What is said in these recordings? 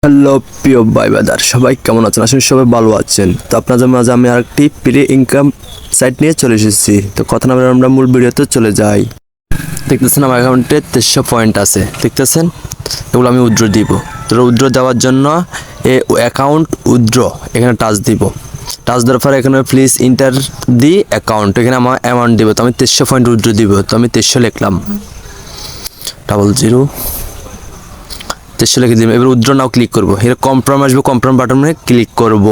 Hello প্রিয় ভাই বাদার, সবাই কেমন আছেন? আসলে সবাই ভালো আছেন। তো আপনাদের মাঝে আমি আরেকটি প্রি ইনকাম সাইট নিয়ে চলে এসেছি। তো কথা না বলে আমরা মূল ভিডিওতে চলে যাই। দেখতেছেন আমার অ্যাকাউন্টে 300 পয়েন্ট আছে, দেখতেছেন? এগুলো আমি উইথড্র দিব। তো উইথড্র দেওয়ার জন্য অ্যাকাউন্ট উইথড্র এখানে টাচ দিব। টাচ দেওয়ার পরে এখানে প্লিজ ইন্টার দি অ্যাকাউন্ট, এখানে আমার অ্যামাউন্ট দিব। তো আমি 300 পয়েন্ট উইথড্র দিব, তো আমি 300 লিখলাম, 00 300 লিখে দিব। এবার উইথড্র নাও ক্লিক করবো। এর কনফার্ম আসবে, কনফার্ম বাটনে ক্লিক করব।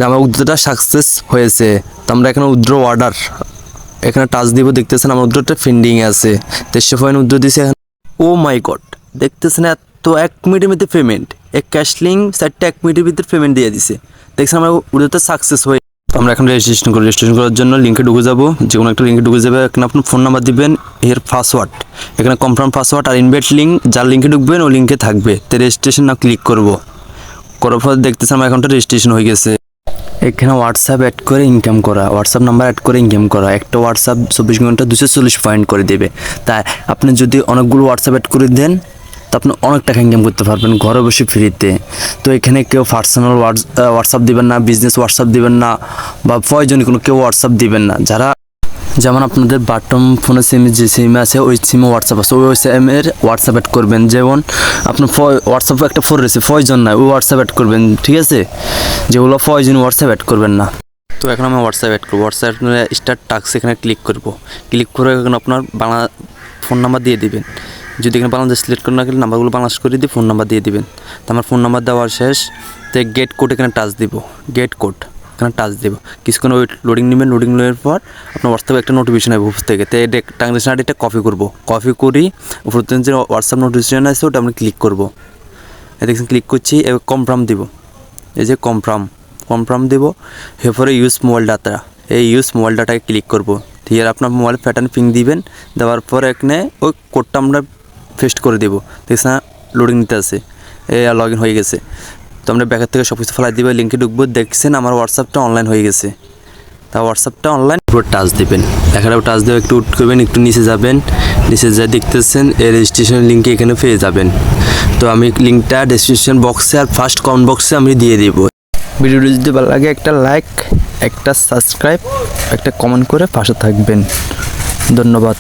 আমার উইথড্রটা সাকসেস হয়েছে। তো আমরা এখানে উইথড্র অর্ডার এখানে টাচ দিব। দেখতেছেন আমার উইথড্রটা পেন্ডিংয়ে আছে। 300 পয়েন্ট উইথড্র দিয়েছে। ও মাই গড, দেখতেছেন এত 1 মিনিটের মধ্যে পেমেন্ট। এক ক্যাশলিং সাইটটা 1 মিনিটের ভিতরে পেমেন্ট দিয়ে দিছে। দেখছেন আমার উইথড্রটা সাকসেস হয়ে। আমরা এখন রেজিস্ট্রেশন করি। রেজিস্ট্রেশন করার জন্য লিঙ্কে ঢুকে যাব, যে কোনো একটা লিঙ্কে ঢুকে যাবে। এখানে আপনার ফোন নাম্বার দিবেন, এর পাসওয়ার্ড এখানে কনফার্ম পাসওয়ার্ড আর ইনভাইট লিঙ্ক, যার লিঙ্কে ঢুকবেন ওই লিঙ্কে থাকবে। তো রেজিস্ট্রেশন না ক্লিক করব। করার পর দেখতেছেন আমার অ্যাকাউন্টটা রেজিস্ট্রেশন হয়ে গেছে। এখানে হোয়াটসঅ্যাপ অ্যাড করে ইনকাম করা, হোয়াটসঅ্যাপ নাম্বার অ্যাড করে ইনকাম করা। একটা হোয়াটসঅ্যাপ 24 ঘন্টা 240 পয়েন্ট করে দেবে। তাই আপনি যদি অনেকগুলো হোয়াটসঅ্যাপ অ্যাড করে দেন, তো আপনি অনেক টাকা ইনকাম করতে পারবেন ঘরে বসে ফ্রিতে। তো এখানে কেউ পার্সোনাল হোয়াটসঅ্যাপ দিবেন না, বিজনেস হোয়াটসঅ্যাপ দিবেন না, বা প্রয়োজনীয় কোনো কেউ হোয়াটসঅ্যাপ দিবেন না। যারা যেমন আপনাদের বাটম ফোনের সিমে যে সিম আছে ওই সিমে হোয়াটসঅ্যাপ আছে, ওই সিমের হোয়াটসঅ্যাপ অ্যাড করবেন। যেমন আপনার হোয়াটসঅ্যাপে একটা ফোন রয়েছে, প্রয়োজন নাই ওই হোয়াটসঅ্যাপ অ্যাড করবেন, ঠিক আছে? যেগুলো প্রয়োজন হোয়াটসঅ্যাপ অ্যাড করবেন না। তো এখন আমি হোয়াটসঅ্যাপ অ্যাড করবো। হোয়াটসঅ্যাপ স্টার্ট টাস্ক এখানে ক্লিক করব। ক্লিক করে এখন আপনার বাংলা ফোন নাম্বার দিয়ে দিবেন। যদি এখানে বাংলাদেশ সিলেক্ট করে না গেলে নাম্বারগুলো বাংলাদেশ করে দিয়ে ফোন নাম্বার দিয়ে দিবেন। তো আমার ফোন নাম্বার দেওয়ার শেষ। তো গেট কোড এখানে টাচ দিব, গেট কোড এখানে টাচ দেবো। কিছুক্ষণ ওই লোডিং নেবেন। লোডিং নেওয়ার পর আপনার হোয়াটসঅ্যাপে একটা নোটিফিকেশন আসবে উপর থেকে। তো এই ট্রানজ্যাকশন আইডিটা কপি করবো। কপি করি উপর থেকে যে হোয়াটসঅ্যাপ নোটিফিকেশন আছে ওটা আমি ক্লিক করবো। দেখছেন ক্লিক করছি। এবার কনফার্ম দিব, এই যে কনফার্ম দিব। এরপরে ইউজ মোবাইল ডাটা, এই ইউজ মোবাইল ডাটাকে ক্লিক করবো। ঠিক আছে, আপনার মোবাইল প্যাটার্ন পিং দিবেন। দেওয়ার পর এখানে ওই কোডটা আমরা পেস্ট করে দেবো। দেখছেন লোডিং নিতে আছে, লগ ইন হয়ে গেছে। তো আমরা ব্যাকের থেকে সব কিছু ফেলাই দিব, লিঙ্কে ঢুকবো। দেখছেন আমার হোয়াটসঅ্যাপটা অনলাইন হয়ে গেছে। তা হোয়াটসঅ্যাপটা অনলাইন। পুরো টাচ দেবেন, এখানেও টাচ দেবে, একটু উঠ করবেন, একটু নিচে যাবেন। নিচে যা দেখতেছেন এই রেজিস্ট্রেশন লিঙ্কে এখানে পেয়ে যাবেন। তো আমি লিঙ্কটা ডেসক্রিপশন বক্সে আর ফার্স্ট কমেন্ট বক্সে আমি দিয়ে দিব। ভিডিওটি যদি ভালো লাগে একটা লাইক, একটা সাবস্ক্রাইব, একটা কমেন্ট করে পাশে থাকবেন। ধন্যবাদ।